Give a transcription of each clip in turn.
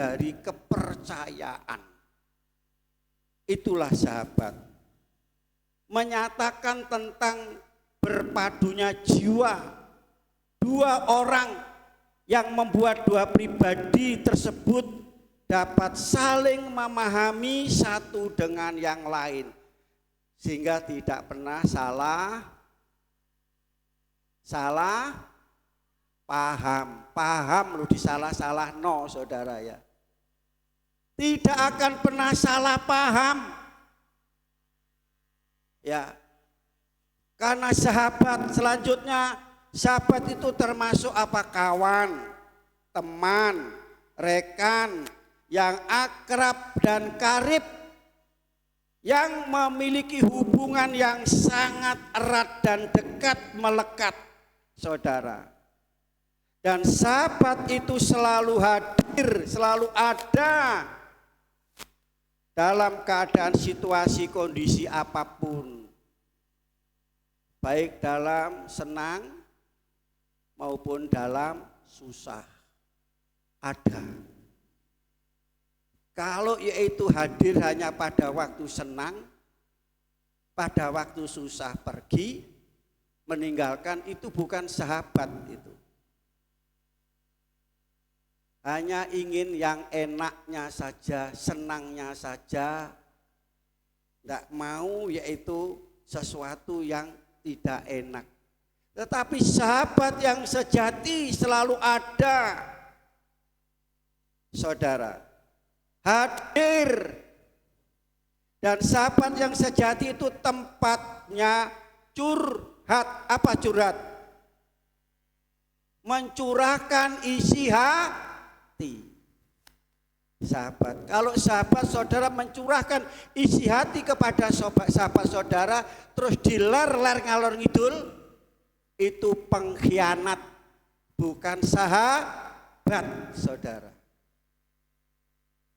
dari kepercayaan. Itulah sahabat. Menyatakan tentang berpadunya jiwa dua orang yang membuat dua pribadi tersebut dapat saling memahami satu dengan yang lain, sehingga tidak pernah salah paham lu disalah-salah no saudara ya. Tidak akan pernah salah paham ya, karena sahabat selanjutnya, sahabat itu termasuk apa? Kawan, teman, rekan yang akrab dan karib, yang memiliki hubungan yang sangat erat dan dekat melekat saudara. Dan sahabat itu selalu hadir, selalu ada dalam keadaan situasi kondisi apapun, baik dalam senang maupun dalam susah, ada. Kalau yaitu hadir hanya pada waktu senang, pada waktu susah pergi, meninggalkan, itu bukan sahabat itu. Hanya ingin yang enaknya saja, senangnya saja, tidak mau yaitu sesuatu yang tidak enak. Tetapi sahabat yang sejati selalu ada saudara, hadir. Dan sahabat yang sejati itu tempatnya curhat. Apa curhat? Mencurahkan isi hati. Sahabat, kalau sahabat saudara mencurahkan isi hati kepada sahabat saudara terus diler-ler ngalor ngidul, itu pengkhianat, bukan sahabat saudara.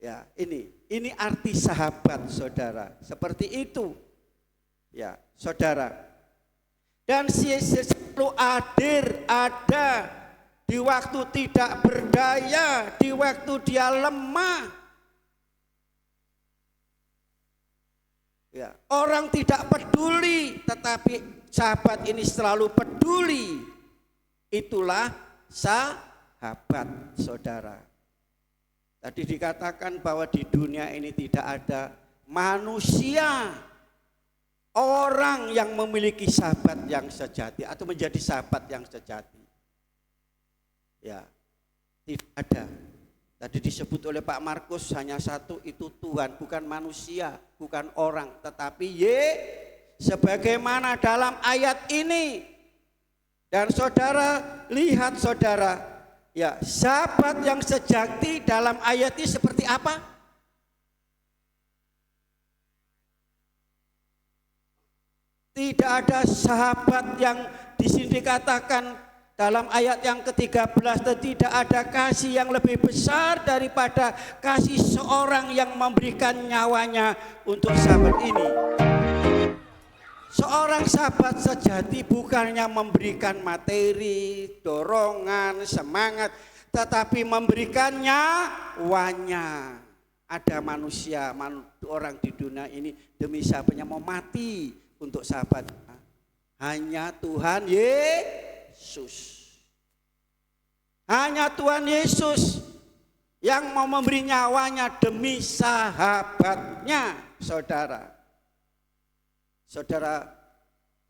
Ya, ini arti sahabat saudara, seperti itu ya saudara. Dan selalu hadir, ada di waktu tidak berdaya, di waktu dia lemah. Ya, orang tidak peduli, tetapi sahabat ini selalu peduli. Itulah sahabat saudara. Tadi dikatakan bahwa di dunia ini tidak ada manusia, orang yang memiliki sahabat yang sejati atau menjadi sahabat yang sejati. Ya, tidak ada. Tadi disebut oleh Pak Markus hanya satu, itu Tuhan, bukan manusia, bukan orang, tetapi sebagaimana dalam ayat ini. Dan saudara lihat saudara, ya, sahabat yang sejati dalam ayat ini seperti apa? Tidak ada sahabat yang di sini dikatakan dalam ayat yang ke-13, tidak ada kasih yang lebih besar daripada kasih seorang yang memberikan nyawanya untuk sahabat ini. Seorang sahabat sejati bukannya memberikan materi, dorongan, semangat, tetapi memberikan nyawanya. Ada manusia, orang di dunia ini demi sahabatnya mau mati untuk sahabat. Hanya Tuhan Yesus. Hanya Tuhan Yesus yang mau memberi nyawanya demi sahabatnya, saudara. Saudara,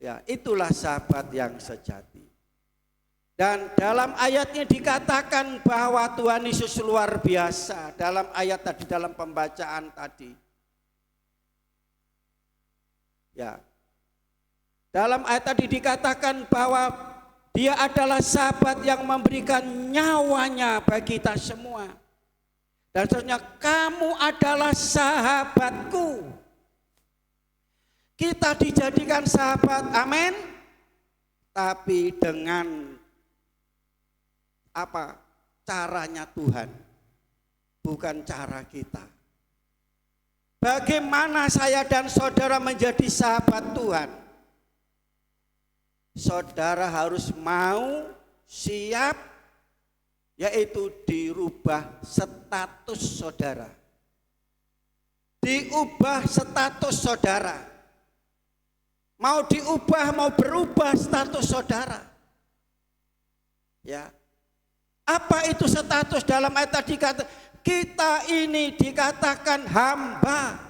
ya, itulah sahabat yang sejati. Dan dalam ayatnya dikatakan bahwa Tuhan Yesus luar biasa. Dalam ayat tadi, dalam pembacaan tadi. Ya. Dalam ayat tadi dikatakan bahwa Dia adalah sahabat yang memberikan nyawanya bagi kita semua. Dan seterusnya, kamu adalah sahabatku. Kita dijadikan sahabat, amin. Tapi dengan apa? Caranya Tuhan, bukan cara kita. Bagaimana saya dan saudara menjadi sahabat Tuhan? Saudara harus mau, siap, yaitu dirubah status saudara. Diubah status saudara. Mau diubah, mau berubah status saudara. Ya. Apa itu status dalam ayat tadi kata kita ini dikatakan hamba.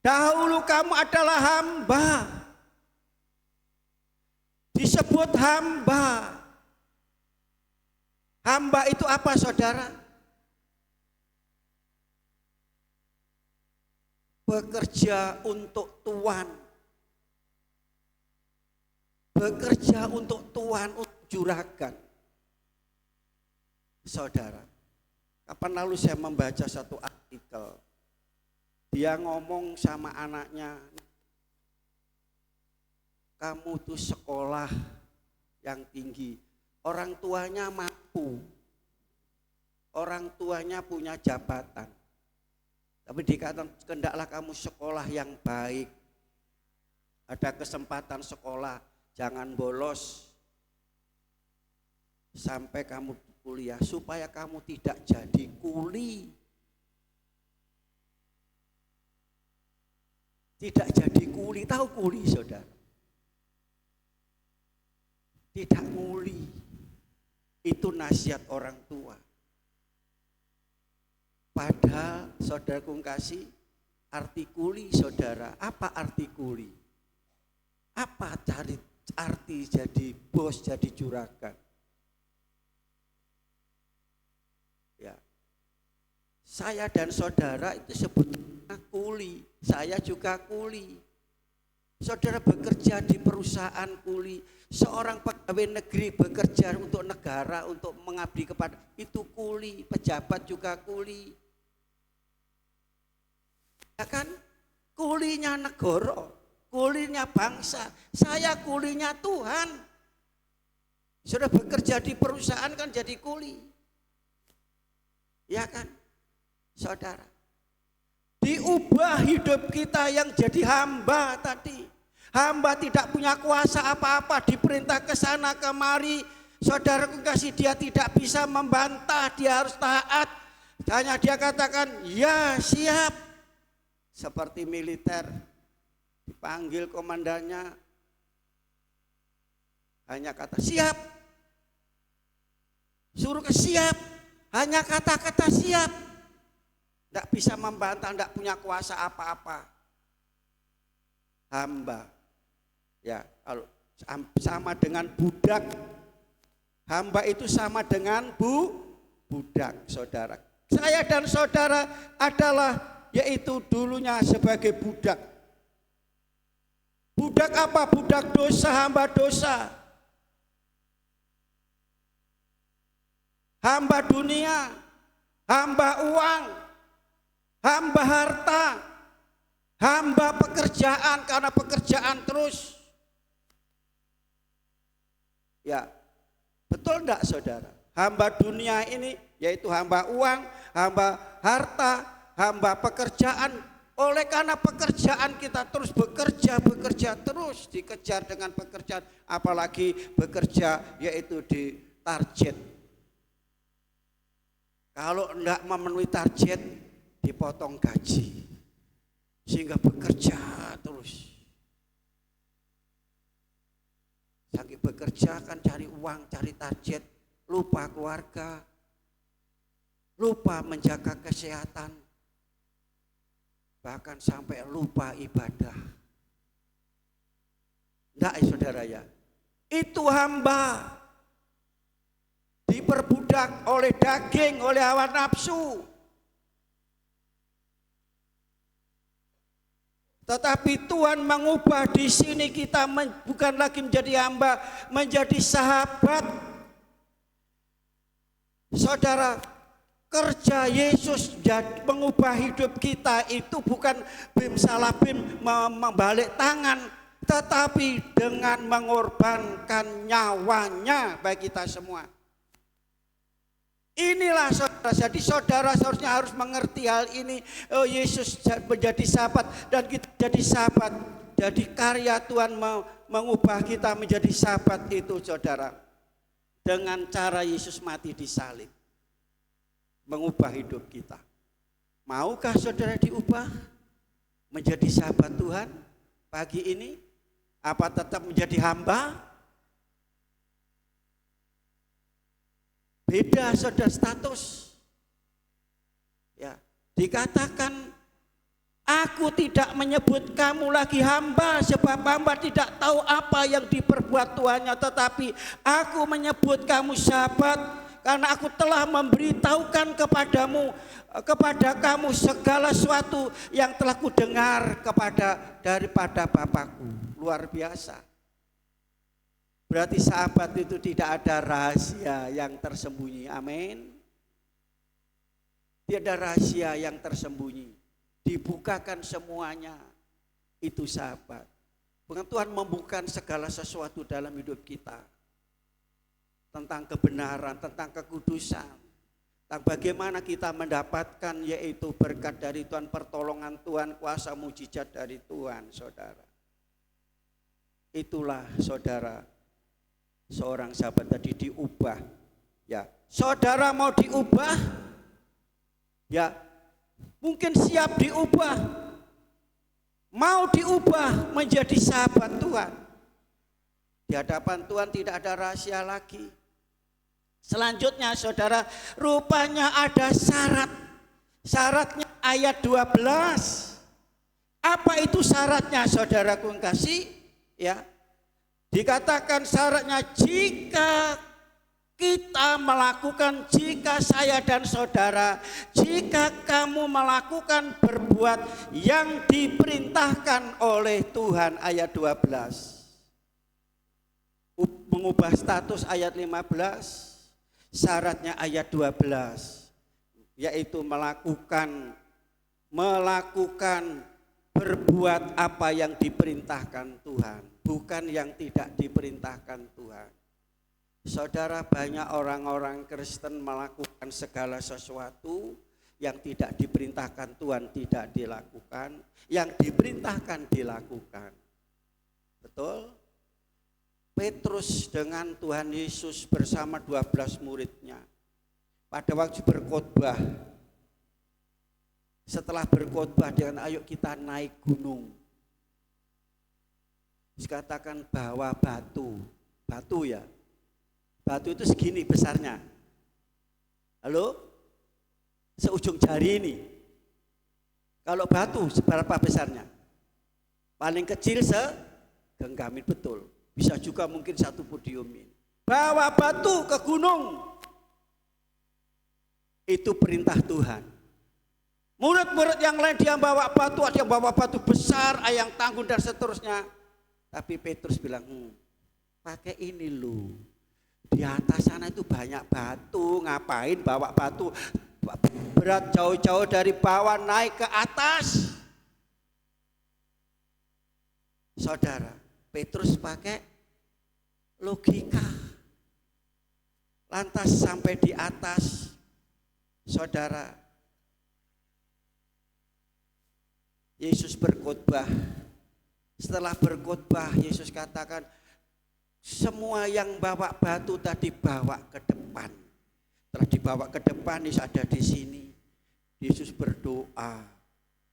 Dahulu kamu adalah hamba. Disebut hamba. Hamba itu apa saudara? Bekerja untuk Tuhan. Bekerja untuk Tuhan, untuk juragan. Saudara, kapan lalu saya membaca satu artikel. Dia ngomong sama anaknya, kamu tuh sekolah yang tinggi. Orang tuanya mampu. Orang tuanya punya jabatan. Tapi dikatakan, hendaklah kamu sekolah yang baik. Ada kesempatan sekolah, jangan bolos. Sampai kamu kuliah, supaya kamu tidak jadi kuli. Tidak jadi kuli, tahu kuli saudara? Tidak kuli. Itu nasihat orang tua. Padahal saudara kasih arti kuli saudara. Apa arti kuli? Apa cari arti jadi bos, jadi juragan? Ya. Saya dan saudara itu sebutnya kuli. Saya juga kuli. Saudara bekerja di perusahaan kuli. Seorang pegawai negeri bekerja untuk negara, untuk mengabdi kepada, itu kuli. Pejabat juga kuli. Ya kan? Kulinya negara, kulinya bangsa. Saya kulinya Tuhan. Saudara bekerja di perusahaan kan jadi kuli. Ya kan? Saudara. Diubah hidup kita yang jadi hamba tadi. Hamba tidak punya kuasa apa-apa, diperintah ke sana kemari. Saudaraku kasih, dia tidak bisa membantah, dia harus taat. Hanya dia katakan, ya siap. Seperti militer, dipanggil komandannya, hanya kata siap. Suruh ke siap, hanya kata-kata siap. Tidak bisa membantah, tidak punya kuasa apa-apa. Hamba, ya, kalau sama dengan budak. Hamba itu sama dengan budak, saudara. Saya dan saudara adalah, yaitu dulunya sebagai budak. Budak apa? Budak dosa, hamba dosa. Hamba dunia, hamba uang, hamba harta, hamba pekerjaan karena pekerjaan terus. Ya, betul enggak saudara? Hamba dunia ini yaitu hamba uang, hamba harta, hamba pekerjaan. Oleh karena pekerjaan kita terus bekerja terus, dikejar dengan pekerjaan. Apalagi bekerja yaitu di target. Kalau enggak memenuhi target, dipotong gaji. Sehingga bekerja terus. Saking bekerja kan cari uang, cari target, lupa keluarga, lupa menjaga kesehatan, bahkan sampai lupa ibadah. Enggak ya saudara ya? Itu hamba diperbudak oleh daging, oleh hawa nafsu. Tetapi Tuhan mengubah di sini kita bukan lagi menjadi hamba, menjadi sahabat. Saudara, kerja Yesus mengubah hidup kita itu bukan bim salah bim membalik tangan, tetapi dengan mengorbankan nyawanya bagi kita semua. Inilah saudara, jadi saudara seharusnya harus mengerti hal ini. Oh, Yesus menjadi sahabat dan kita jadi sahabat. Jadi karya Tuhan mengubah kita menjadi sahabat itu saudara. dengan cara Yesus mati di salib, mengubah hidup kita. Maukah saudara diubah menjadi sahabat Tuhan pagi ini? Apa tetap menjadi hamba? Beda saudara status. Ya, dikatakan aku tidak menyebut kamu lagi hamba, sebab hamba tidak tahu apa yang diperbuat tuannya, tetapi aku menyebut kamu sahabat, karena aku telah memberitahukan kepada kamu segala sesuatu yang telah kudengar daripada Bapakku. Luar biasa. Berarti sahabat itu tidak ada rahasia yang tersembunyi. Amin. Tidak ada rahasia yang tersembunyi. Dibukakan semuanya. Itu sahabat. Bukan Tuhan membuka segala sesuatu dalam hidup kita. Tentang kebenaran, tentang kekudusan, tentang bagaimana kita mendapatkan yaitu berkat dari Tuhan, pertolongan Tuhan, kuasa mujizat dari Tuhan, saudara. Itulah saudara, seorang sahabat tadi diubah. Ya, saudara mau diubah? Ya, mungkin siap diubah. Mau diubah menjadi sahabat Tuhan. Di hadapan Tuhan tidak ada rahasia lagi. Selanjutnya saudara, rupanya ada syarat. Syaratnya ayat 12. Apa itu syaratnya saudaraku yang kasih? Ya. Dikatakan syaratnya jika kita melakukan, jika saya dan saudara, jika kamu melakukan berbuat yang diperintahkan oleh Tuhan, ayat 12. Mengubah status ayat 15. Syaratnya ayat 12, yaitu melakukan berbuat apa yang diperintahkan Tuhan, bukan yang tidak diperintahkan Tuhan. Saudara, banyak orang-orang Kristen melakukan segala sesuatu yang tidak diperintahkan Tuhan tidak dilakukan, yang diperintahkan dilakukan. Betul? Petrus dengan Tuhan Yesus bersama 12 muridnya pada waktu berkhotbah, setelah berkhotbah dengan ayo kita naik gunung, dikatakan bawa batu ya, batu itu segini besarnya, halo, seujung jari ini. Kalau batu seberapa besarnya? Paling kecil segenggamin, betul. Bisa juga mungkin satu podium ini. Bawa batu ke gunung. Itu perintah Tuhan. Murid-murid yang lain dia bawa batu, ada yang bawa batu besar, yang tanggung dan seterusnya. Tapi Petrus bilang, pakai ini lu. Di atas sana itu banyak batu, ngapain bawa batu berat jauh-jauh dari bawah naik ke atas? Saudara, Petrus pakai logika. Lantas sampai di atas, saudara, Yesus berkhotbah. Setelah berkhotbah, Yesus katakan, semua yang bawa batu tadi bawa ke depan. Setelah dibawa ke depan, Yesus ada di sini. Yesus berdoa,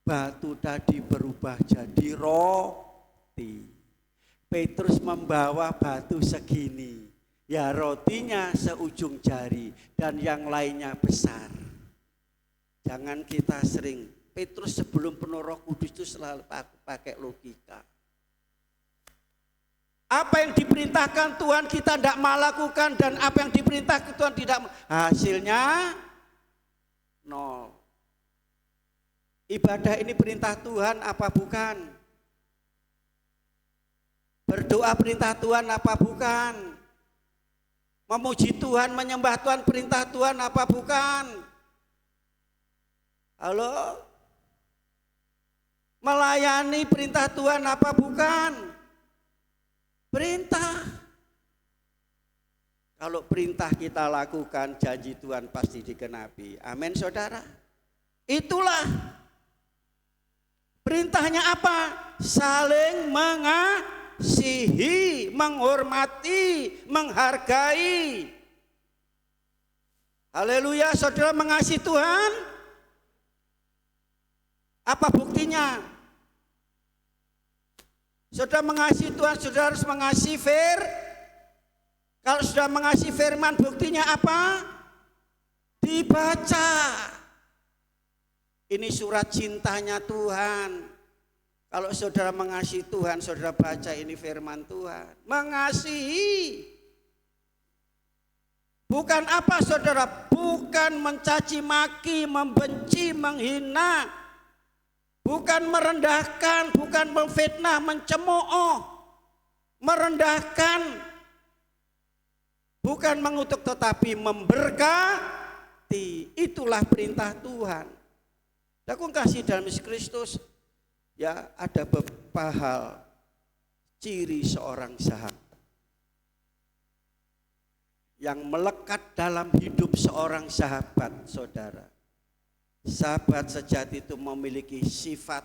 batu tadi berubah jadi roti. Petrus membawa batu segini, ya rotinya seujung jari dan yang lainnya besar. Jangan kita sering, Petrus sebelum penuh Roh Kudus itu selalu pakai logika. Apa yang diperintahkan Tuhan kita tidak melakukan, dan apa yang diperintahkan Tuhan tidak, hasilnya nol. Ibadah ini perintah Tuhan apa bukan? Berdoa perintah Tuhan apa bukan? Memuji Tuhan, menyembah Tuhan perintah Tuhan apa bukan? Halo? Melayani perintah Tuhan apa bukan? Perintah. Kalau perintah kita lakukan, janji Tuhan pasti digenapi. Amin saudara. Itulah perintahnya apa? Saling mengasihi, menghormati, menghargai. Haleluya, saudara mengasihi Tuhan. Apa buktinya? Saudara mengasihi Tuhan, saudara harus mengasihi Kalau sudah mengasihi firman, buktinya apa? Dibaca. Ini surat cintanya Tuhan. Kalau saudara mengasihi Tuhan, saudara baca ini firman Tuhan. Mengasihi. Bukan apa saudara? Bukan mencaci maki, membenci, menghina. Bukan merendahkan, bukan memfitnah, mencemooh. Merendahkan. Bukan mengutuk tetapi memberkati. Itulah perintah Tuhan. Aku kasih dalam Yesus Kristus, ya ada beberapa hal ciri seorang sahabat yang melekat dalam hidup seorang sahabat, saudara. Sahabat sejati itu memiliki sifat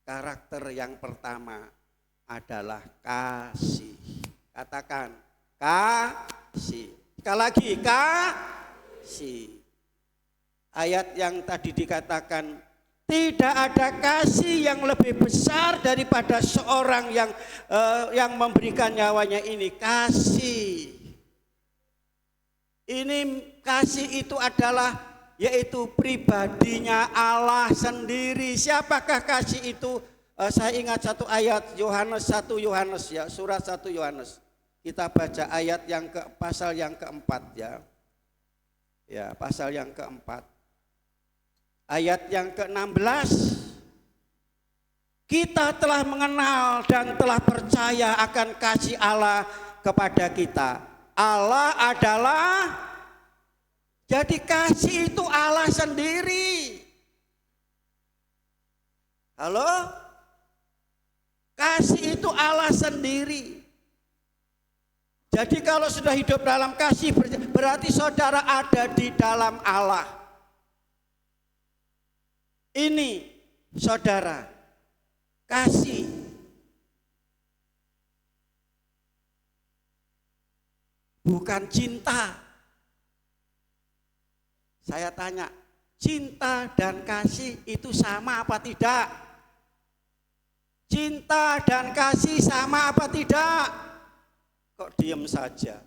karakter yang pertama adalah kasih. Katakan kasih. Sekali lagi kasih. Ayat yang tadi dikatakan tidak ada kasih yang lebih besar daripada seorang yang memberikan nyawanya ini. Kasih. Ini kasih itu adalah yaitu pribadinya Allah sendiri. Siapakah kasih itu? Saya ingat satu ayat Yohanes 1 Yohanes ya, surat 1 Yohanes. Kita baca ayat yang pasal yang keempat ya. Ya, pasal yang keempat. Ayat yang ke-16. Kita telah mengenal dan telah percaya akan kasih Allah kepada kita. Allah adalah, jadi kasih itu Allah sendiri. Halo? Kasih itu Allah sendiri. Jadi kalau sudah hidup dalam kasih berarti saudara ada di dalam Allah. Ini saudara, kasih. Bukan cinta. Saya tanya, cinta dan kasih itu sama apa tidak? Cinta dan kasih sama apa tidak? Kok diem saja?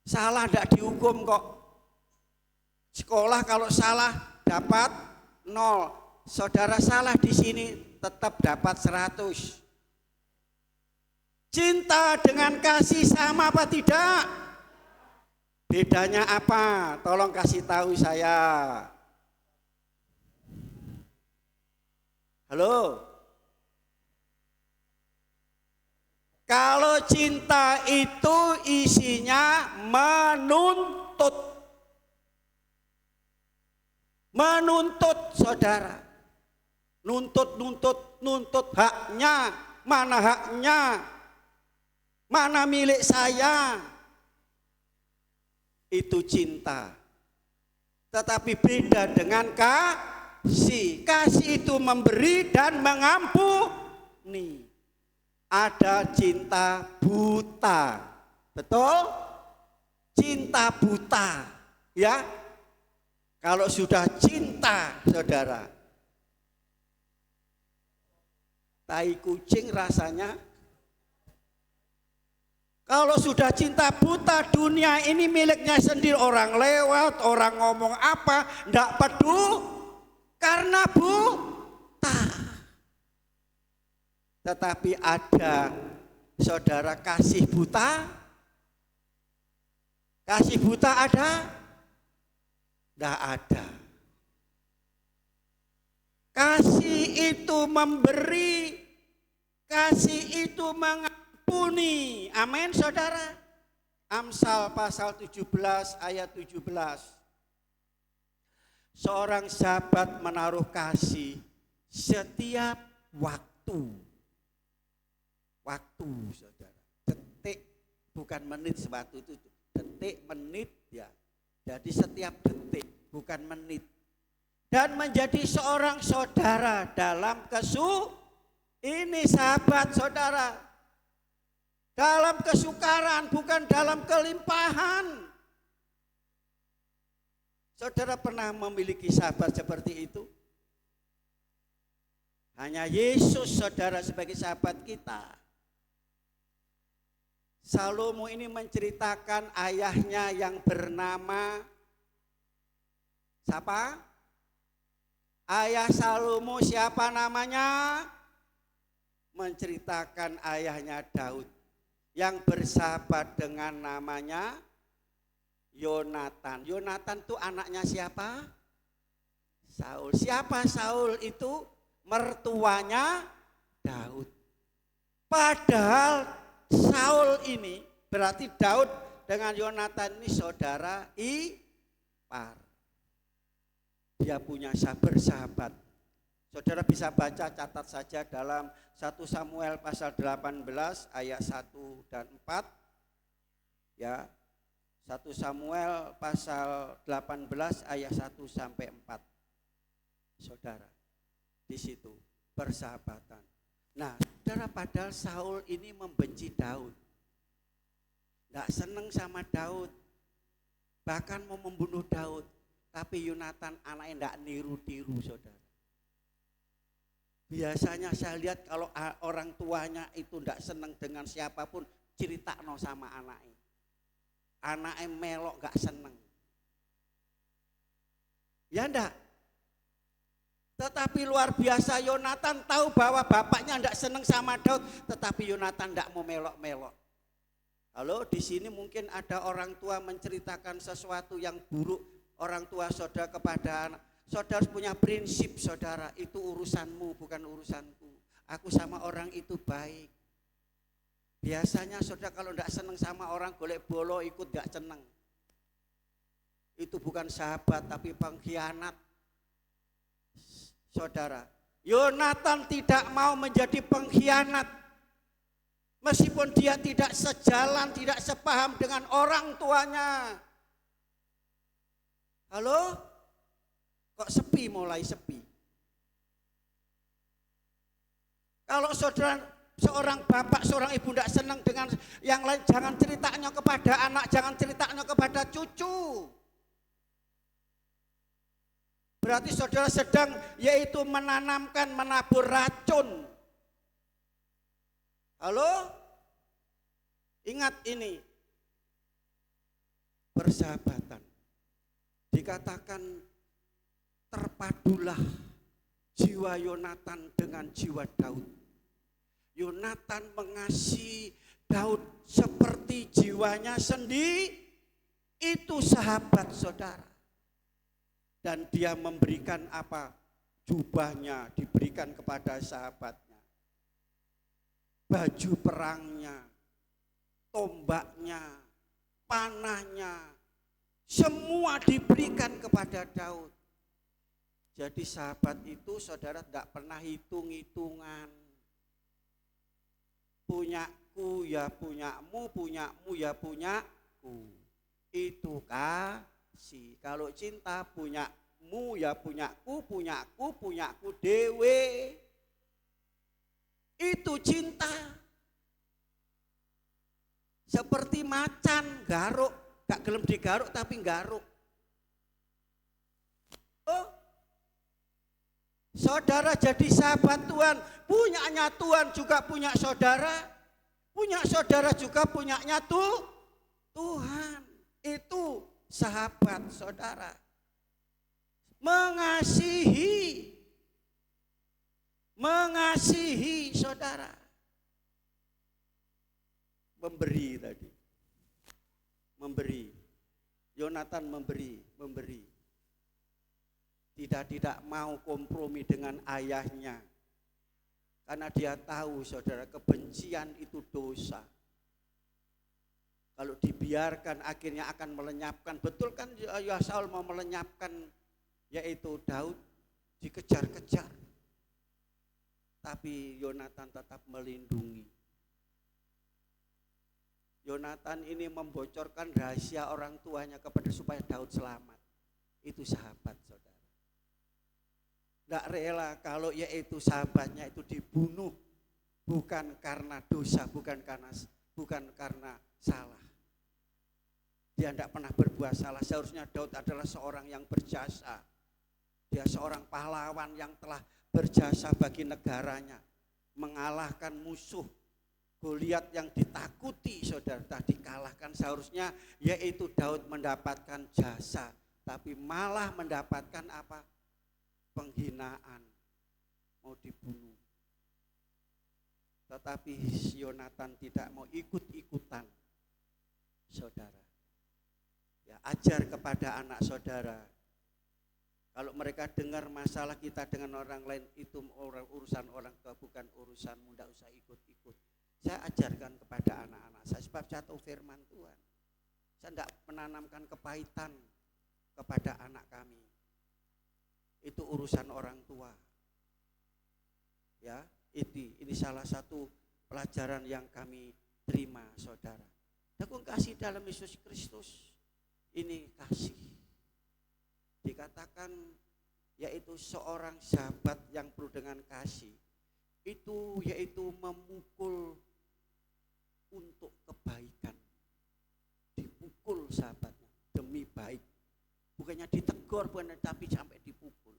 Salah tidak dihukum kok. Sekolah kalau salah dapat 0. Saudara salah di sini tetap dapat 100. Cinta dengan kasih sama apa tidak? Bedanya apa? Tolong kasih tahu saya. Halo? Kalau cinta itu isinya menuntut. Menuntut saudara. Nuntut haknya. Mana haknya? Mana milik saya? Itu cinta. Tetapi beda dengan kasih. Kasih itu memberi dan mengampuni. Ada cinta buta. Betul? Cinta buta. Ya. Kalau sudah cinta, saudara. Tai kucing rasanya. Kalau sudah cinta buta, dunia ini miliknya sendiri. Orang lewat, orang ngomong apa, enggak peduli. Karena buta. Tetapi ada saudara kasih buta. Kasih buta ada? Tidak ada. Kasih itu memberi. Kasih itu mengampuni. Amin saudara. Amsal pasal 17 ayat 17. Seorang sahabat menaruh kasih setiap waktu. Waktu saudara, detik bukan menit, suatu itu detik, menit ya. Jadi setiap detik bukan menit. Dan menjadi seorang saudara dalam ini sahabat saudara. Dalam kesukaran bukan dalam kelimpahan. Saudara pernah memiliki sahabat seperti itu? Hanya Yesus saudara sebagai sahabat kita. Salomo ini menceritakan ayahnya yang bernama siapa? Ayah Salomo siapa namanya? Menceritakan ayahnya Daud yang bersahabat dengan namanya Yonatan. Yonatan itu anaknya siapa? Saul. Siapa Saul itu? Mertuanya Daud. Padahal Saul ini berarti Daud dengan Yonatan ini saudara ipar. Dia punya bersahabat. Saudara bisa baca, catat saja dalam 1 Samuel pasal 18 ayat 1 dan 4. Ya. 1 Samuel pasal 18 ayat 1 sampai 4. Saudara, di situ persahabatan. Nah, saudara, padahal Saul ini membenci Daud. Enggak seneng sama Daud. Bahkan mau membunuh Daud. Tapi Yonatan anaknya enggak niru-tiru, saudara. Biasanya saya lihat kalau orang tuanya itu enggak seneng dengan siapapun, ceritakno sama anaknya. Anaknya melok gak seneng. Ya enggak? Tetapi luar biasa Yonatan tahu bahwa bapaknya enggak seneng sama Daud, tetapi Yonatan enggak mau melok-melok. Halo, di sini mungkin ada orang tua menceritakan sesuatu yang buruk orang tua saudara kepada anak. Saudara punya prinsip, saudara, itu urusanmu bukan urusanku. Aku sama orang itu baik. Biasanya saudara kalau tidak senang sama orang golek bolo ikut gak senang. Itu bukan sahabat tapi pengkhianat. Saudara, Yonatan tidak mau menjadi pengkhianat. Meskipun dia tidak sejalan, tidak sepaham dengan orang tuanya. Halo? Kok sepi, mulai sepi. Kalau saudara seorang bapak, seorang ibu tidak senang dengan yang lain, jangan ceritanya kepada anak, jangan ceritanya kepada cucu. Berarti saudara sedang yaitu menanamkan, menabur racun. Halo? Ingat ini. Persahabatan. Dikatakan terpadulah jiwa Yonatan dengan jiwa Daud. Yonatan mengasihi Daud seperti jiwanya sendiri. Itu sahabat saudara. Dan dia memberikan apa? Jubahnya diberikan kepada sahabatnya. Baju perangnya, tombaknya, panahnya, semua diberikan kepada Daud. Jadi sahabat itu saudara tidak pernah hitung-hitungan. Punyaku ya punyamu, punyamu ya punyaku. Itu kasih. Kalau cinta punyamu ya punyaku, punyaku, punyaku dewe. Itu cinta. Seperti macan garuk, gak gelem digaruk tapi garuk. Oh, saudara jadi sahabat Tuhan, punyanya Tuhan juga punya saudara juga punyanya Tuhan. Itu sahabat saudara. Mengasihi saudara. Memberi tadi. Memberi. Yonatan memberi. Tidak mau kompromi dengan ayahnya. Karena dia tahu saudara kebencian itu dosa. Kalau dibiarkan akhirnya akan melenyapkan. Betul kan ya Saul mau melenyapkan yaitu Daud, dikejar-kejar. Tapi Yonatan tetap melindungi. Yonatan ini membocorkan rahasia orang tuanya kepada supaya Daud selamat. Itu sahabat saudara. Tidak rela kalau yaitu sahabatnya itu dibunuh. Bukan karena dosa, bukan karena salah. Dia tidak pernah berbuat salah. Seharusnya Daud adalah seorang yang berjasa. Dia seorang pahlawan yang telah berjasa bagi negaranya, mengalahkan musuh Goliat yang ditakuti, saudara, tadi kalahkan. Seharusnya yaitu Daud mendapatkan jasa, tapi malah mendapatkan apa? Penghinaan, mau dibunuh. Tetapi Yonatan tidak mau ikut-ikutan, saudara. Ya, ajar kepada anak saudara. Kalau mereka dengar masalah kita dengan orang lain, itu urusan orang tua, bukan urusanmu, tidak usah ikut-ikut. Saya ajarkan kepada anak-anak saya, sebab saya tahu firman Tuhan. Saya tidak menanamkan kepahitan kepada anak kami. Itu urusan orang tua. Ya, ini salah satu pelajaran yang kami terima, saudara. Aku kasih dalam Yesus Kristus. Ini kasih. Dikatakan yaitu seorang sahabat yang penuh dengan kasih. Itu yaitu memukul untuk kebaikan. Dipukul sahabatnya demi baik. Bukannya ditegur, bukan, tapi sampai dipukul.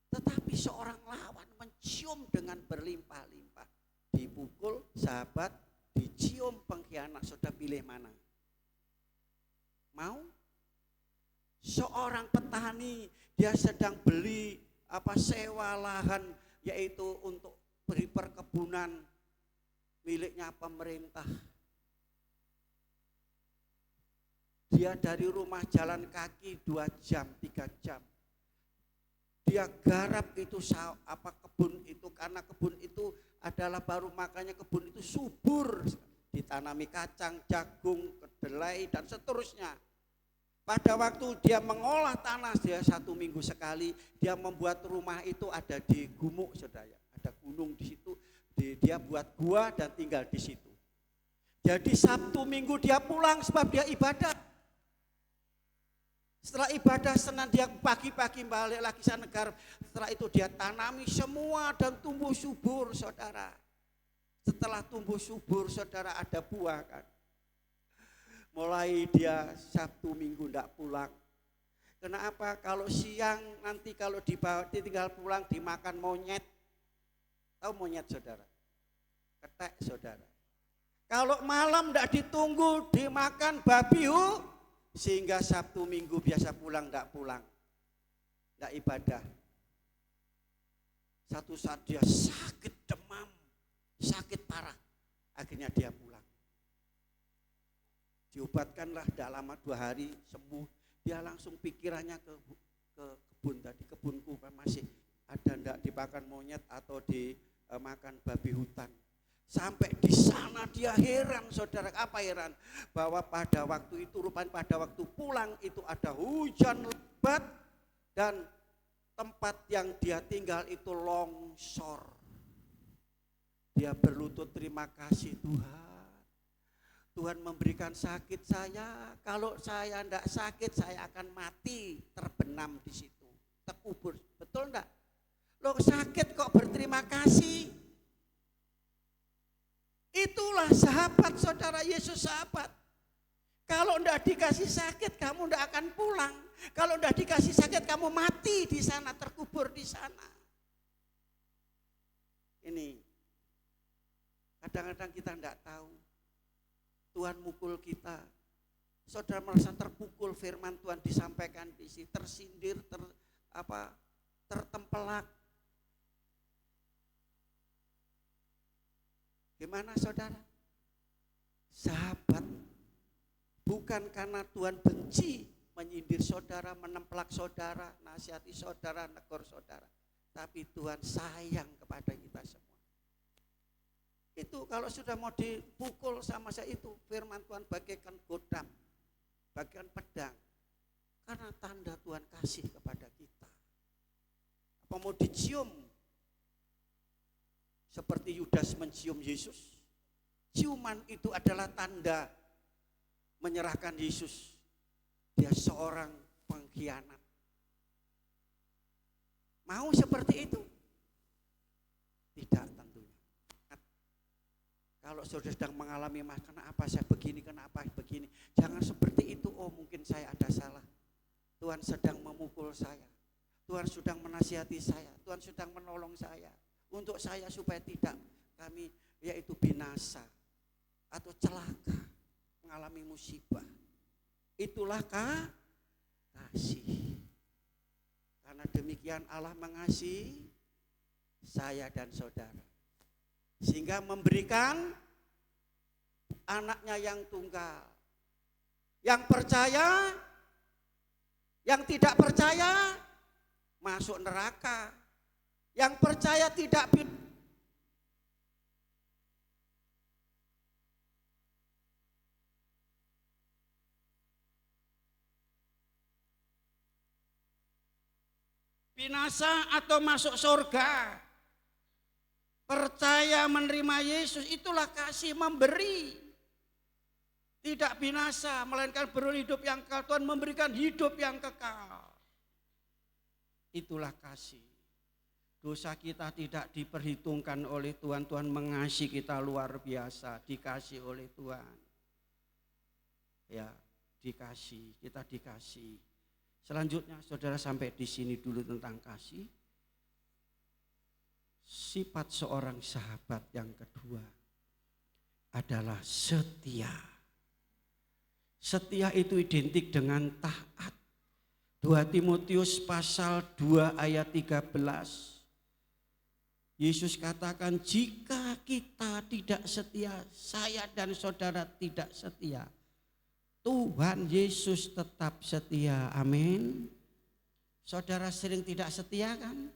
Tetapi seorang lawan mencium dengan berlimpah-limpah. Dipukul sahabat, dicium pengkhianat. Sudah pilih mana? Mau? Seorang petani, dia sedang beli sewa lahan, yaitu untuk beri perkebunan miliknya pemerintah. Dia dari rumah jalan kaki 2 jam, 3 jam. Dia garap itu kebun itu, karena kebun itu adalah baru, makanya kebun itu subur, ditanami kacang, jagung, kedelai dan seterusnya. Pada waktu dia mengolah tanah, dia 1 minggu sekali, dia membuat rumah itu ada di gumuk, saudara. Ada gunung di situ, dia buat gua dan tinggal di situ. Jadi Sabtu Minggu dia pulang sebab dia ibadah. Setelah ibadah Senin dia pagi-pagi balik lagi sana garap. Setelah itu dia tanami semua dan tumbuh subur, saudara. Setelah tumbuh subur, saudara, ada buah kan. Mulai dia Sabtu Minggu tidak pulang. Kenapa? Kalau siang nanti kalau ditinggal pulang dimakan monyet. Tahu monyet, saudara? Ketek, saudara. Kalau malam tidak ditunggu dimakan babi, sehingga Sabtu Minggu biasa pulang tidak pulang. Tidak ibadah. Satu saat dia sakit demam, sakit parah. Akhirnya dia pulang. Diobatkanlah, tidak lama 2 hari sembuh. Dia langsung pikirannya ke kebun tadi, kebunku kan masih ada ndak dimakan monyet atau dimakan babi hutan. Sampai di sana dia heran, saudara. Apa heran? Bahwa pada waktu itu, rupanya pada waktu pulang itu ada hujan lebat dan tempat yang dia tinggal itu longsor. Dia berlutut, terima kasih Tuhan. Tuhan memberikan sakit saya, kalau saya tidak sakit saya akan mati, terbenam di situ, terkubur. Betul enggak? Loh, sakit kok berterima kasih? Itulah sahabat, saudara. Yesus sahabat. Kalau tidak dikasih sakit kamu tidak akan pulang. Kalau tidak dikasih sakit kamu mati di sana, terkubur di sana. Ini kadang-kadang kita tidak tahu. Tuhan mukul kita, saudara merasa terpukul, firman Tuhan disampaikan di sini, tersindir, tertempelak. Gimana, saudara? Sahabat, bukan karena Tuhan benci menyindir saudara, menempelak saudara, nasihati saudara, negur saudara, tapi Tuhan sayang kepada kita semua. Itu kalau sudah mau dipukul sama saya, itu firman Tuhan bagaikan godam, bagaikan pedang. Karena tanda Tuhan kasih kepada kita. Apa mau dicium? Seperti Yudas mencium Yesus. Ciuman itu adalah tanda menyerahkan Yesus. Dia seorang pengkhianat. Mau seperti itu? Tidak, tentunya. Kalau Kalau saudara sedang mengalami kenapa saya begini, kenapa begini, jangan seperti itu. Oh, mungkin saya ada salah. Tuhan sedang memukul saya. Tuhan sedang menasihati saya. Tuhan sedang menolong saya. Untuk saya supaya tidak kami yaitu binasa atau celaka, mengalami musibah. Itulah kasih. Karena demikian Allah mengasihi saya dan saudara, sehingga memberikan anaknya yang tunggal. Yang percaya, yang tidak percaya masuk neraka. Yang percaya tidak binasa atau masuk surga. Percaya menerima Yesus, itulah kasih, memberi. Tidak binasa, melainkan beroleh hidup yang kekal. Tuhan memberikan hidup yang kekal. Itulah kasih. Dosa kita tidak diperhitungkan oleh Tuhan. Tuhan mengasihi kita luar biasa, dikasih oleh Tuhan. Ya, dikasih, kita dikasih. Selanjutnya saudara sampai di sini dulu tentang kasih. Sifat seorang sahabat yang kedua adalah setia. Setia itu identik dengan taat. 2 Timotius pasal 2 ayat 13. Yesus katakan, jika kita tidak setia, saya dan saudara tidak setia, Tuhan Yesus tetap setia. Amin. Saudara sering tidak setia kan?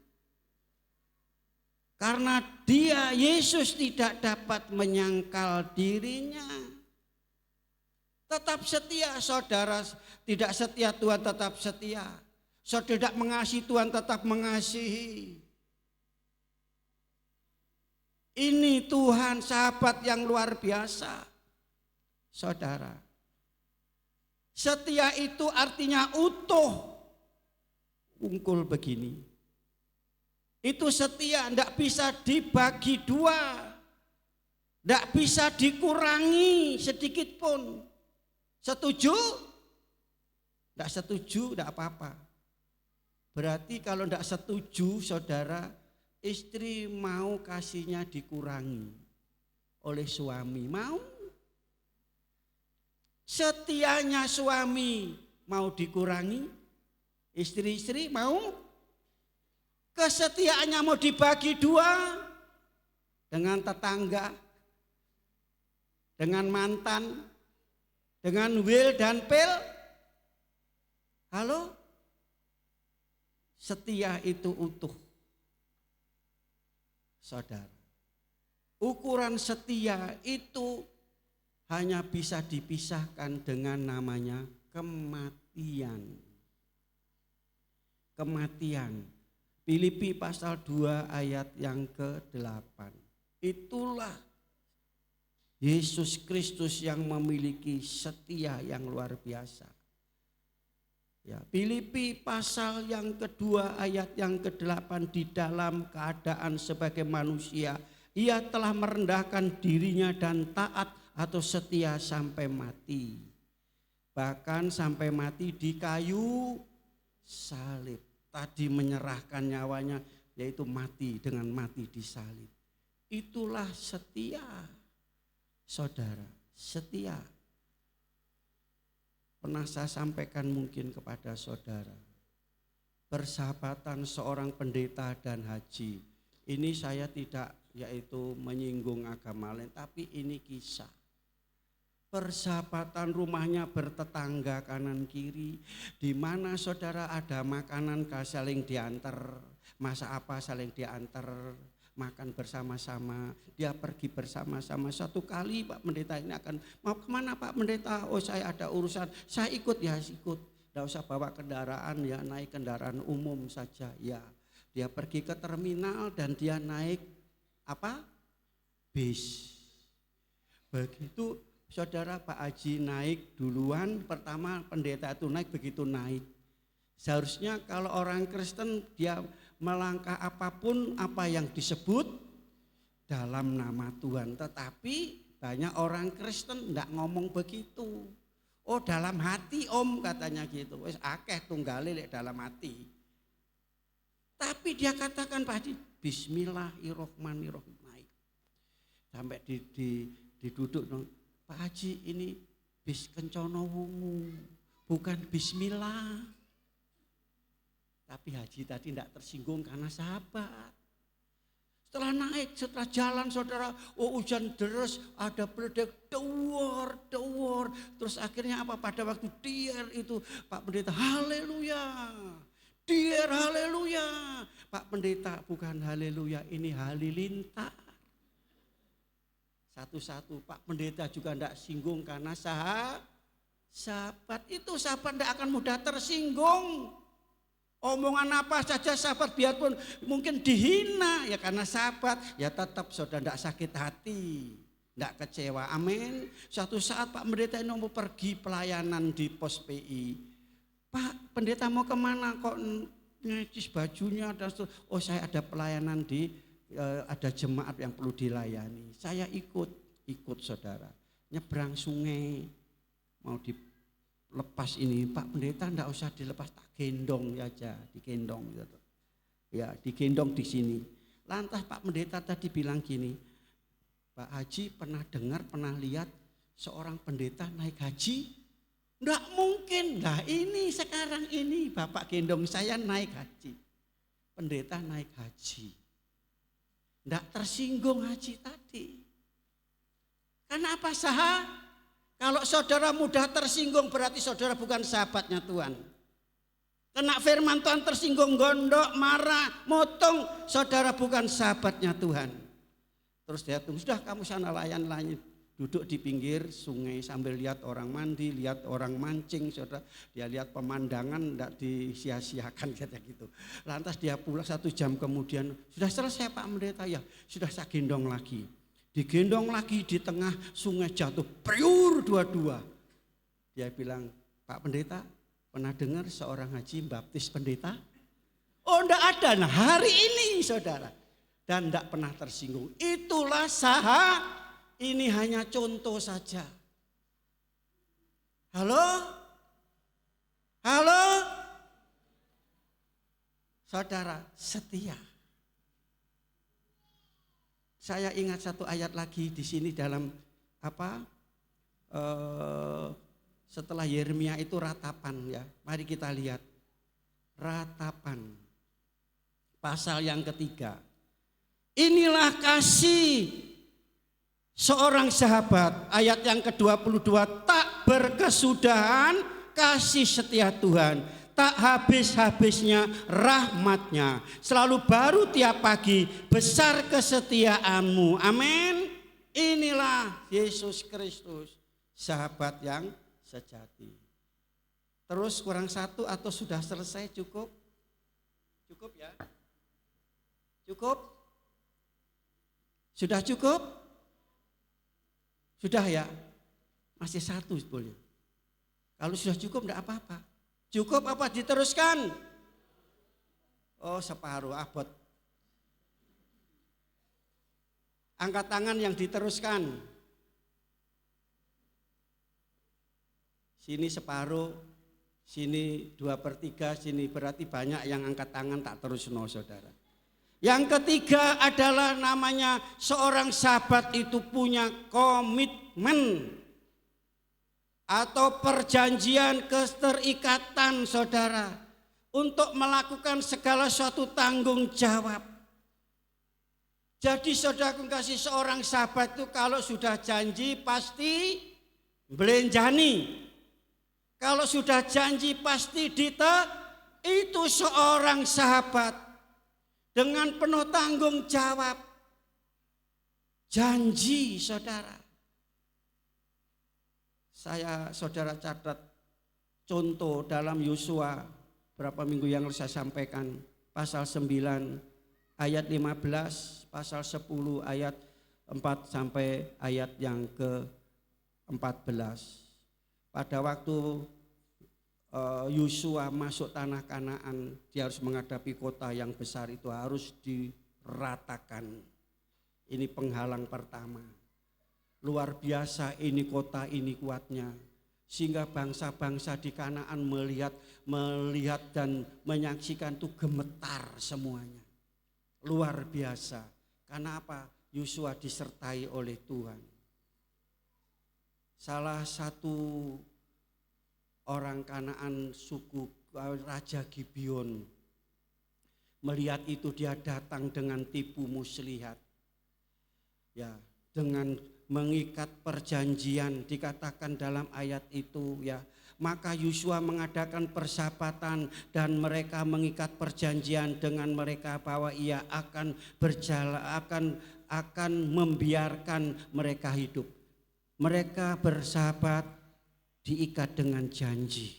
Karena dia, Yesus, tidak dapat menyangkal dirinya. Tetap setia. Saudara tidak setia, Tuhan tetap setia. Saudara tidak mengasihi, Tuhan tetap mengasihi. Ini Tuhan, sahabat yang luar biasa. Saudara, setia itu artinya utuh. Ungkul begini. Itu setia, tidak bisa dibagi dua. Tidak bisa dikurangi sedikit pun. Setuju? Tidak setuju, tidak apa-apa. Berarti kalau tidak setuju, saudara, istri mau kasihnya dikurangi oleh suami. Mau? Setianya suami mau dikurangi, istri-istri mau? Kesetiaannya mau dibagi dua dengan tetangga, dengan mantan, dengan Will dan Pel. Halo? Setia itu utuh. Saudara, ukuran setia itu hanya bisa dipisahkan dengan namanya kematian. Kematian. Filipi pasal 2 ayat yang ke-8. Itulah Yesus Kristus yang memiliki setia yang luar biasa. Ya, Filipi pasal yang kedua ayat yang ke-8, di dalam keadaan sebagai manusia, ia telah merendahkan dirinya dan taat atau setia sampai mati. Bahkan sampai mati di kayu salib. Tadi menyerahkan nyawanya, yaitu mati dengan mati di salib. Itulah setia, saudara, setia. Pernah saya sampaikan mungkin kepada saudara, persahabatan seorang pendeta dan haji. Ini saya tidak yaitu menyinggung agama lain, tapi ini kisah. Persahabatan rumahnya bertetangga kanan kiri, di mana saudara ada makanan saling diantar, masak apa saling diantar, makan bersama-sama, dia pergi bersama-sama. Satu kali Pak Pendeta ini akan, mau kemana Pak Pendeta? Oh saya ada urusan, saya ikut ya ikut. Tidak usah bawa kendaraan ya, naik kendaraan umum saja ya. Dia pergi ke terminal dan dia naik apa? Bis. Begitu saudara Pak Haji naik duluan, pertama pendeta itu naik, begitu naik. Seharusnya kalau orang Kristen dia melangkah apapun apa yang disebut dalam nama Tuhan. Tetapi Banyak orang Kristen enggak ngomong begitu. Oh dalam hati om katanya gitu. Wis akeh tunggale lek dalam hati. Tapi dia katakan Pak Haji Bismillahirrahmanirrahim. Sampai diduduk dong. Pak Haji ini bis kencono wungu, bukan bismillah. Tapi Haji tadi tidak tersinggung karena sahabat. Setelah naik, setelah jalan saudara, oh hujan deras, ada peledek, dewor. Terus akhirnya apa? Pada waktu dier itu Pak Pendeta, haleluya. Dier haleluya. Pak Pendeta bukan haleluya, ini halilintar. Satu-satu Pak Pendeta juga tidak singgung karena sahabat itu sahabat tidak akan mudah tersinggung. Omongan apa saja sahabat biarpun mungkin dihina ya karena sahabat ya tetap saudara tidak sakit hati, tidak kecewa. Amin. Suatu saat Pak Pendeta ini mau pergi pelayanan di pos PI. Pak Pendeta mau kemana kok ngecis bajunya dan oh saya ada pelayanan di ada jemaat yang perlu dilayani. Saya ikut saudara nyebrang sungai mau dilepas ini Pak Pendeta enggak usah dilepas, tak gendong aja, digendong gitu. Ya, digendong di sini. Lantas Pak Pendeta tadi bilang gini, Pak Haji pernah dengar, pernah lihat seorang pendeta naik haji? Enggak mungkin. Nah ini sekarang ini Bapak gendong saya naik haji. Pendeta naik haji. Enggak tersinggung haji tadi. Karena apa Kalau saudara mudah tersinggung berarti saudara bukan sahabatnya Tuhan. Kena firman Tuhan tersinggung, gondok, marah, motong, saudara bukan sahabatnya Tuhan. Terus dia tunggu, sudah kamu sana layan, duduk di pinggir sungai sambil lihat orang mandi, lihat orang mancing, saudara. Dia lihat pemandangan tidak disia-siakan kata gitu. Lantas dia pulang 1 jam kemudian, sudah selesai Pak Pendeta, ya sudah saya gendong lagi. Digendong lagi di tengah sungai jatuh, priur dua-dua. Dia bilang, Pak Pendeta, pernah dengar seorang haji baptis pendeta? Oh enggak ada, nah hari ini saudara. Dan enggak pernah tersinggung. Itulah ini hanya contoh saja. Halo? Saudara setia. Saya ingat satu ayat lagi di sini dalam setelah Yeremia itu ratapan ya. Mari kita lihat. Ratapan. Pasal yang ketiga. Inilah kasih seorang sahabat. Ayat yang ke-22. Tak berkesudahan kasih setia Tuhan. Tak habis-habisnya rahmatnya. Selalu baru tiap pagi. Besar kesetiaanmu. Amin. Inilah Yesus Kristus. Sahabat yang sejati. Terus kurang satu atau sudah selesai cukup? Cukup ya? Cukup? Sudah cukup? Sudah ya? Masih satu boleh. Kalau sudah cukup enggak apa-apa. Cukup apa diteruskan? Oh separuh abot. Angkat tangan yang diteruskan. Sini separuh, sini 2/3, sini berarti banyak yang angkat tangan tak terus no saudara. Yang ketiga adalah namanya seorang sahabat itu punya komitmen. Atau perjanjian keterikatan saudara untuk melakukan segala suatu tanggung jawab. Jadi saudara kasih seorang sahabat itu kalau sudah janji pasti belenjani. Kalau sudah janji pasti itu seorang sahabat dengan penuh tanggung jawab. Janji saudara. Saudara catat contoh dalam Yosua berapa minggu yang lalu saya sampaikan pasal 9 ayat 15, pasal 10 ayat 4 sampai ayat yang ke-14. Pada waktu Yosua masuk tanah Kanaan, dia harus menghadapi kota yang besar itu harus diratakan. Ini penghalang pertama. Luar biasa ini kota ini kuatnya. Sehingga bangsa-bangsa di Kanaan melihat dan menyaksikan itu gemetar semuanya. Luar biasa. Karena apa? Yosua disertai oleh Tuhan. Salah satu orang Kanaan suku Raja Gibeon melihat itu, dia datang dengan tipu muslihat. Ya, dengan mengikat perjanjian, dikatakan dalam ayat itu ya. Maka Yosua mengadakan persahabatan dan mereka mengikat perjanjian dengan mereka bahwa ia akan berjalan, akan membiarkan mereka hidup. Mereka bersahabat diikat dengan janji,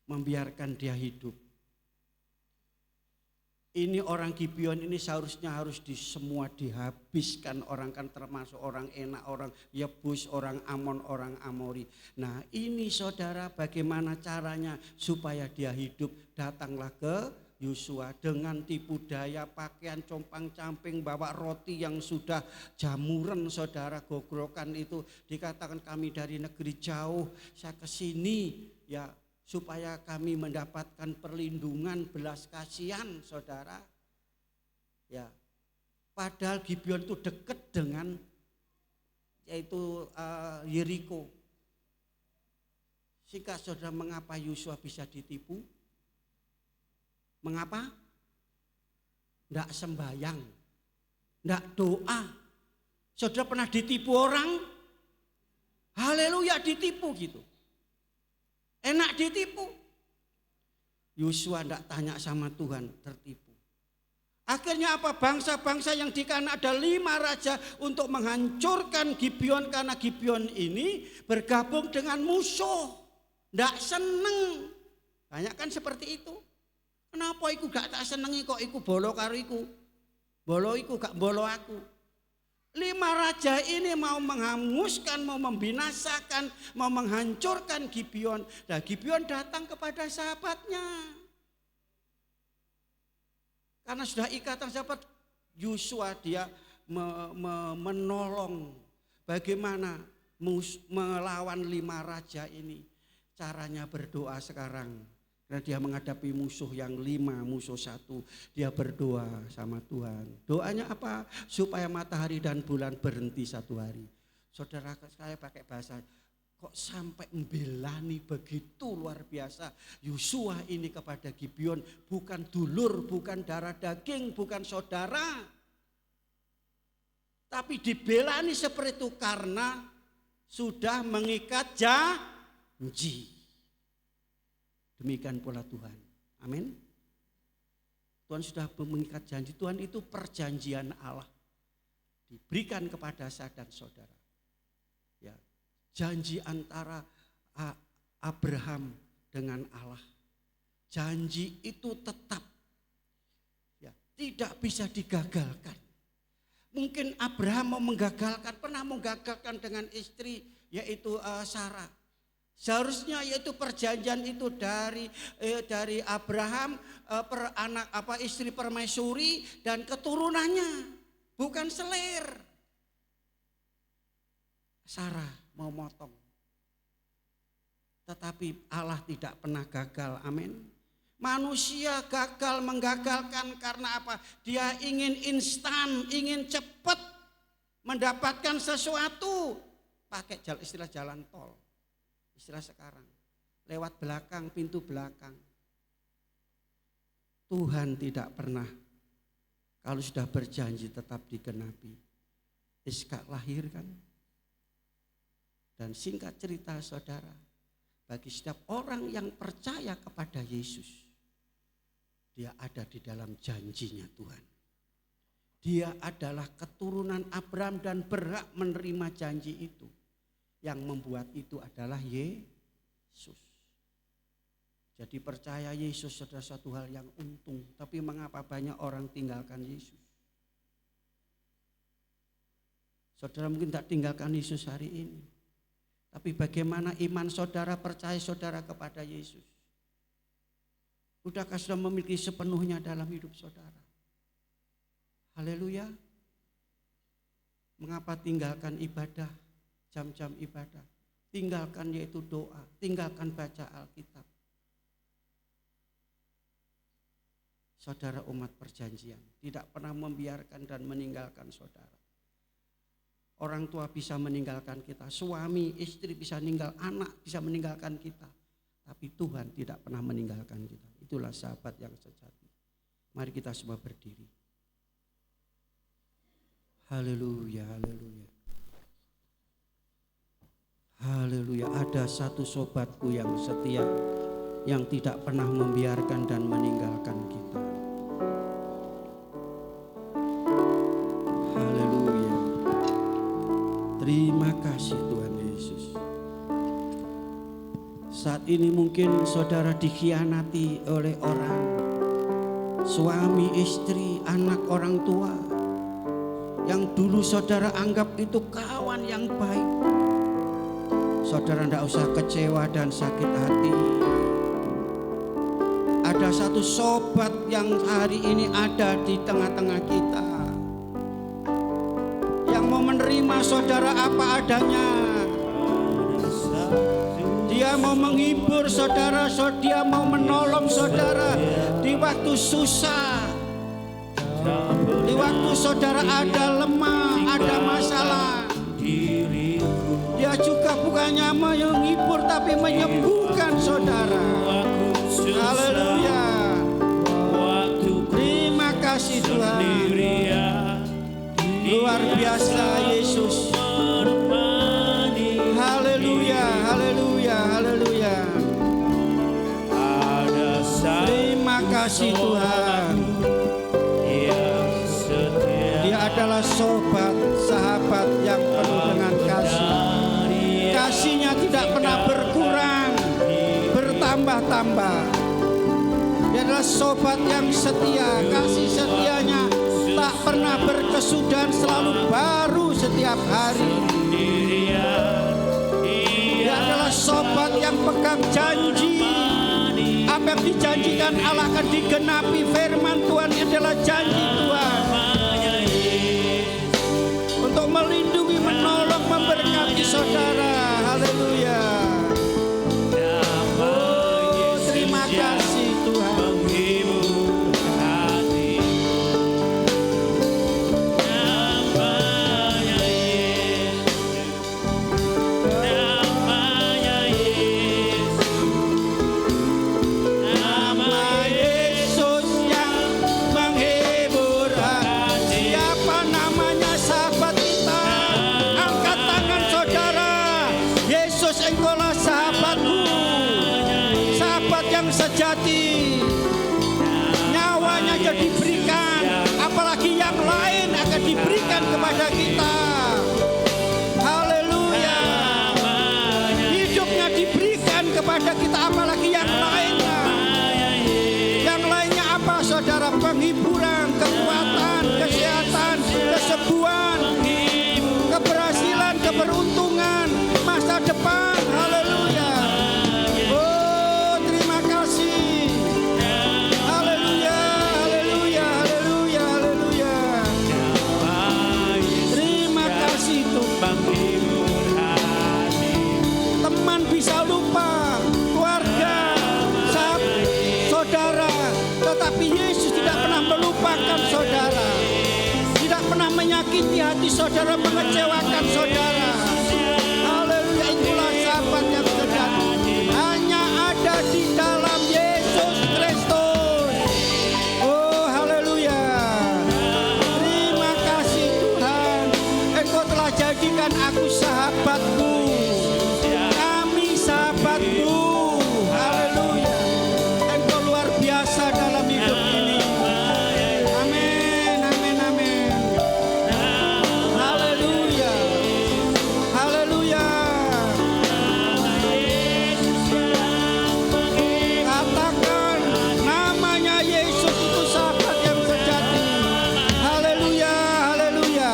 membiarkan dia hidup. Ini orang Gibeon ini seharusnya harus semua dihabiskan, orang kan termasuk orang Enak, orang Yebus, orang Amon, orang Amori. Nah ini saudara, bagaimana caranya supaya dia hidup? Datanglah ke Yosua dengan tipu daya, pakaian compang-camping, bawa roti yang sudah jamuran saudara, gogrokan itu. Dikatakan kami dari negeri jauh, saya kesini ya supaya kami mendapatkan perlindungan, belas kasihan saudara. Ya, padahal Gibeon itu dekat dengan yaitu Yeriko. Sehingga saudara, mengapa Yosua bisa ditipu? Mengapa? Tidak sembahyang, tidak doa. Saudara pernah ditipu orang? Haleluya, ditipu gitu. Enak ditipu. Yosua tidak tanya sama Tuhan, tertipu. Akhirnya apa? Bangsa-bangsa yang di Kanaan, ada 5 raja untuk menghancurkan Gibeon, karena Gibeon ini bergabung dengan musuh. Tidak seneng. Banyak kan seperti itu. Kenapa iku gak tak senengi kok iku bolo karo iku? Bolo iku gak bolo aku. 5 raja ini mau menghanguskan, mau membinasakan, mau menghancurkan Gibeon. Nah Gibeon datang kepada sahabatnya. Karena sudah ikatan sahabat, Yosua dia menolong bagaimana melawan 5 raja ini. Caranya berdoa sekarang. Karena dia menghadapi musuh yang 5, musuh 1. Dia berdoa sama Tuhan. Doanya apa? Supaya matahari dan bulan berhenti 1 hari. Saudara, saya pakai bahasa, kok sampai membelani begitu luar biasa. Yosua ini kepada Gibeon, bukan dulur, bukan darah daging, bukan saudara. Tapi dibelani seperti itu karena sudah mengikat janji. Demikian pula Tuhan. Amin. Tuhan sudah mengikat janji. Tuhan itu perjanjian Allah. Diberikan kepada saya dan saudara. Ya, janji antara Abraham dengan Allah. Janji itu tetap. Ya, tidak bisa digagalkan. Mungkin Abraham mau menggagalkan, pernah menggagalkan dengan istri yaitu Sarah. Seharusnya yaitu perjanjian itu dari Abraham, istri permaisuri dan keturunannya, bukan selir. Sarah mau motong. Tetapi Allah tidak pernah gagal. Amin. Manusia gagal menggagalkan karena apa? Dia ingin instan, ingin cepat mendapatkan sesuatu. Pakai istilah jalan tol. Istilah sekarang, lewat belakang, pintu belakang. Tuhan tidak pernah, kalau sudah berjanji tetap digenapi. Ishak lahir kan. Dan singkat cerita saudara, bagi setiap orang yang percaya kepada Yesus, dia ada di dalam janjinya Tuhan. Dia adalah keturunan Abraham dan berhak menerima janji itu. Yang membuat itu adalah Yesus. Jadi percaya Yesus adalah suatu hal yang untung. Tapi mengapa banyak orang tinggalkan Yesus? Saudara mungkin tak tinggalkan Yesus hari ini. Tapi bagaimana iman saudara, percaya saudara kepada Yesus? Sudahkah sudah memiliki sepenuhnya dalam hidup saudara? Haleluya. Mengapa tinggalkan ibadah, jam-jam ibadah? Tinggalkan yaitu doa, tinggalkan baca Alkitab. Saudara umat perjanjian tidak pernah membiarkan dan meninggalkan saudara. Orang tua bisa meninggalkan kita, suami, istri bisa meninggal, anak bisa meninggalkan kita. Tapi Tuhan tidak pernah meninggalkan kita. Itulah sahabat yang sejati. Mari kita semua berdiri. Haleluya, haleluya. Haleluya, ada satu sobatku yang setia, yang tidak pernah membiarkan dan meninggalkan kita. Haleluya. Terima kasih Tuhan Yesus. Saat ini mungkin saudara dikhianati oleh orang, suami, istri, anak, orang tua, yang dulu saudara anggap itu kawan yang baik. Saudara tidak usah kecewa dan sakit hati. Ada satu sobat yang hari ini ada di tengah-tengah kita, yang mau menerima saudara apa adanya. Dia mau menghibur saudara, dia mau menolong saudara di waktu susah, di waktu saudara ada lemah, ada masalah. Dia juga bukannya menghibur tapi menyembuhkan saudara. Haleluya. Terima kasih Tuhan. Luar biasa Yesus. Haleluya, haleluya, haleluya. Terima kasih Tuhan. Dia adalah sobat, sahabat yang penuh dengan kasih. Kasihnya tidak pernah berkurang, bertambah-tambah. Dia adalah sobat yang setia. Kasih setianya tak pernah berkesudahan, selalu baru setiap hari. Dia adalah sobat yang pegang janji. Apa yang dijanjikan Allah akan digenapi. Firman Tuhan adalah janji Tuhan untuk melindungi, menolong, memberkati saudara. Haleluya. Oh, terima kasih Tuhan. Sejati, nyawanya akan diberikan, apalagi yang lain akan diberikan kepada kita. Haleluya. Hidupnya diberikan kepada kita, apalagi yang lainnya. Yang lainnya apa saudara? Penghiburan, kekuatan, kesehatan, kesembuhan, keberhasilan, keberuntungan, masa depan. Haleluya. Teman bisa lupa, keluarga, saudara, tetapi Yesus tidak pernah melupakan saudara, tidak pernah menyakiti hati saudara, mengecewakan saudara. Haleluya, itulah sahabat yang sejati, hanya ada di dalam Yesus Kristus. Oh haleluya. Terima kasih Tuhan, Engkau telah jadikan aku sahabatmu, kami sahabatmu. Haleluya. Engkau luar biasa dalam hidup ini. Amin, amin, amin. Haleluya. Haleluya. Katakan namanya Yesus itu sahabat yang sejati. Haleluya, haleluya.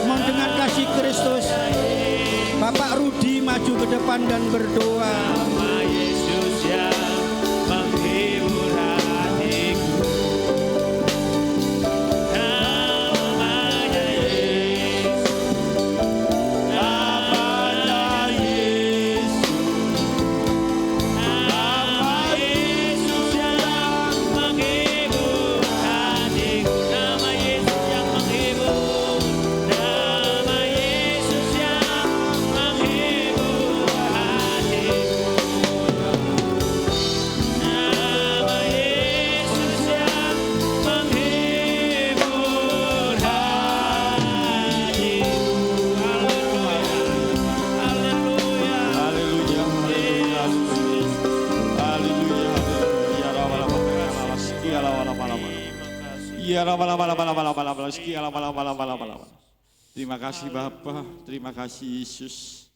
Mohon dengan kasih Kristus, Bapak Rudi maju ke depan dan berdoa. Nama Yesus yang menghibur hatiku. Namanya Yesus Terima kasih Bapa, terima kasih Yesus.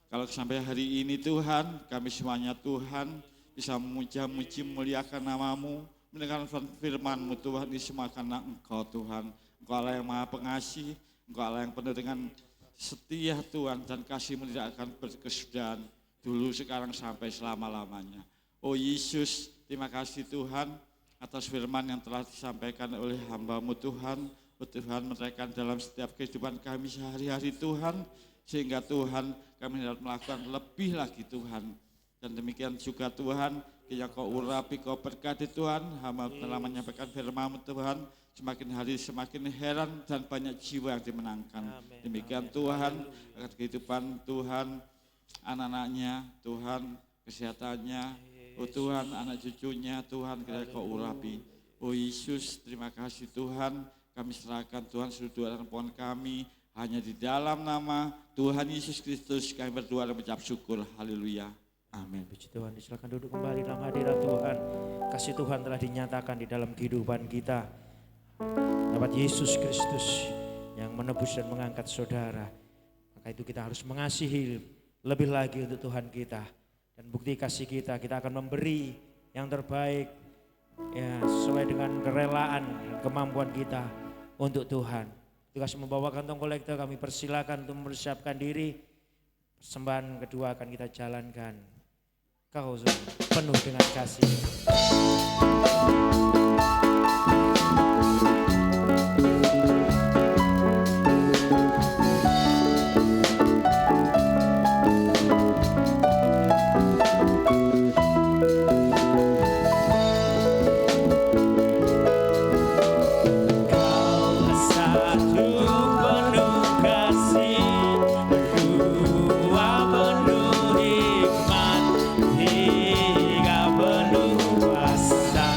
Kalau sampai hari ini Tuhan, kami semuanya Tuhan bisa memuja-muji, muliakan nama-Mu, mendengarkan firman-Mu Tuhan, ini semua karena Engkau Tuhan. Engkau Allah yang Maha Pengasih, Engkau Allah yang penuh dengan setia Tuhan, dan kasih-Mu tidak akan berkesudahan dulu, sekarang, sampai selama-lamanya. Oh Yesus, terima kasih Tuhan atas firman yang telah disampaikan oleh hamba-Mu Tuhan. Oh Tuhan, menerapkan dalam setiap kehidupan kami sehari-hari Tuhan, sehingga Tuhan kami dapat melakukan lebih lagi Tuhan. Dan demikian juga Tuhan, kiranya Kau urapi, Kau berkati Tuhan, hamba telah menyampaikan firman-Mu Tuhan, semakin hari semakin heran dan banyak jiwa yang dimenangkan. Demikian Tuhan, akan kehidupan Tuhan, anak-anaknya, Tuhan, kesehatannya, oh Tuhan, anak cucunya, Tuhan, kiranya Kau urapi. Oh Yesus, terima kasih Tuhan, kami serahkan Tuhan seluruh doa dan pohon kami, hanya di dalam nama Tuhan Yesus Kristus kami berdoa dan mengucap syukur. Haleluya. Amin. Puji Tuhan, silakan duduk kembali dalam hadirat Tuhan. Kasih Tuhan telah dinyatakan di dalam kehidupan kita. Dapat Yesus Kristus yang menebus dan mengangkat saudara. Maka itu kita harus mengasihi lebih lagi untuk Tuhan kita. Dan bukti kasih kita akan memberi yang terbaik, ya, sesuai dengan kerelaan dan kemampuan kita untuk Tuhan. Kasih membawa kantong kolektor, kami persilakan untuk mempersiapkan diri. Persembahan kedua akan kita jalankan. Kau penuh dengan kasih. Penuh hikmat, hingga penuh kuasa.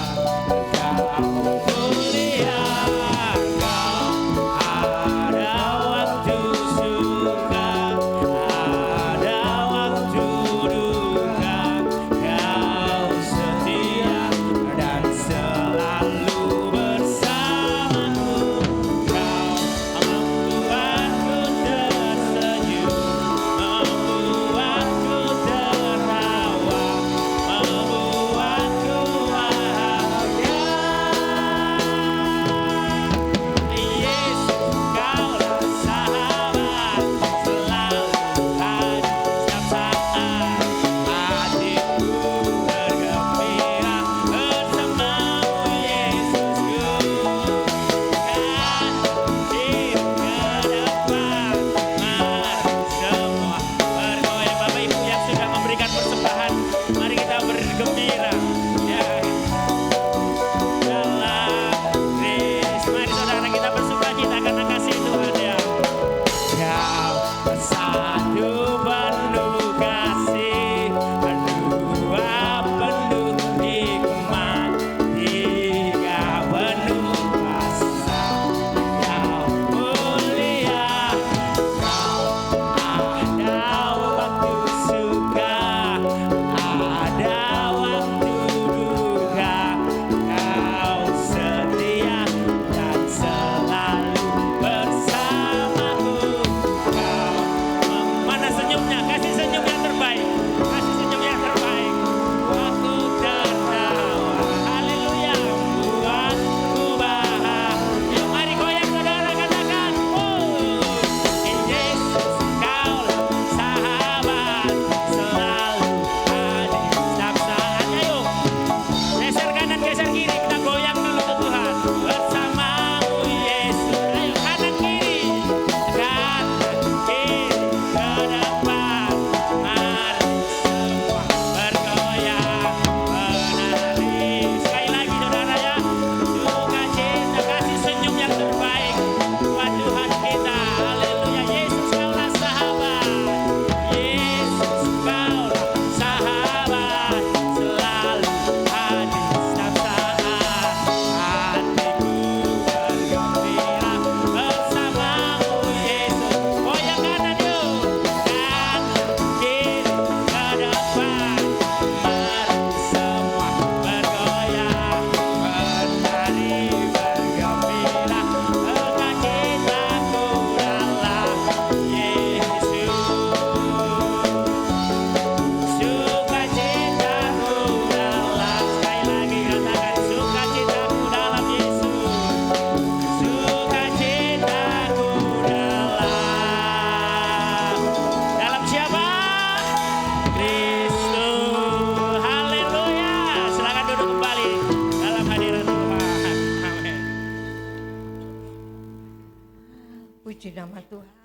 Puji nama Tuhan.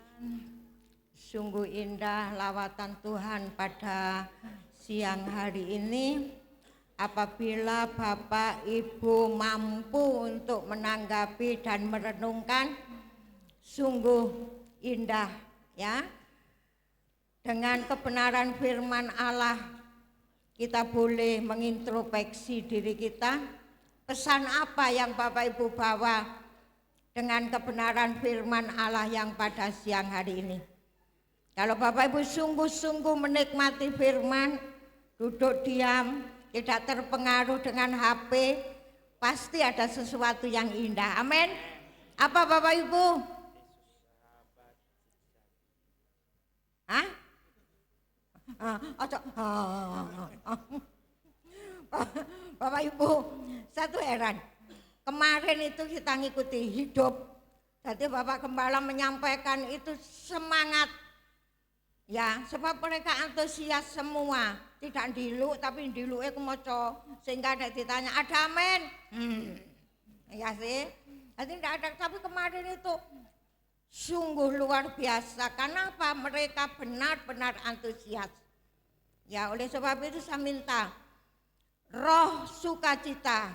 Sungguh indah lawatan Tuhan pada siang hari ini. Apabila Bapak Ibu mampu untuk menanggapi dan merenungkan, sungguh indah ya. Dengan kebenaran firman Allah, kita boleh mengintrospeksi diri kita. Pesan apa yang Bapak Ibu bawa dengan kebenaran firman Allah yang pada siang hari ini? Kalau Bapak Ibu sungguh-sungguh menikmati firman, duduk diam, tidak terpengaruh dengan HP, pasti ada sesuatu yang indah. Amin. Apa Bapak Ibu? Hah? Bapak Ibu, satu heran. Kemarin itu kita ngikuti hidup. Jadi Bapak Gembala menyampaikan itu semangat. Ya, sebab mereka antusias semua. Tidak diluk, tapi diluknya kemoco. Sehingga ada ditanya, ada amin? Ya sih. Jadi tidak ada, tapi kemarin itu sungguh luar biasa. Kenapa? Mereka benar-benar antusias. Ya, oleh sebab itu saya minta roh sukacita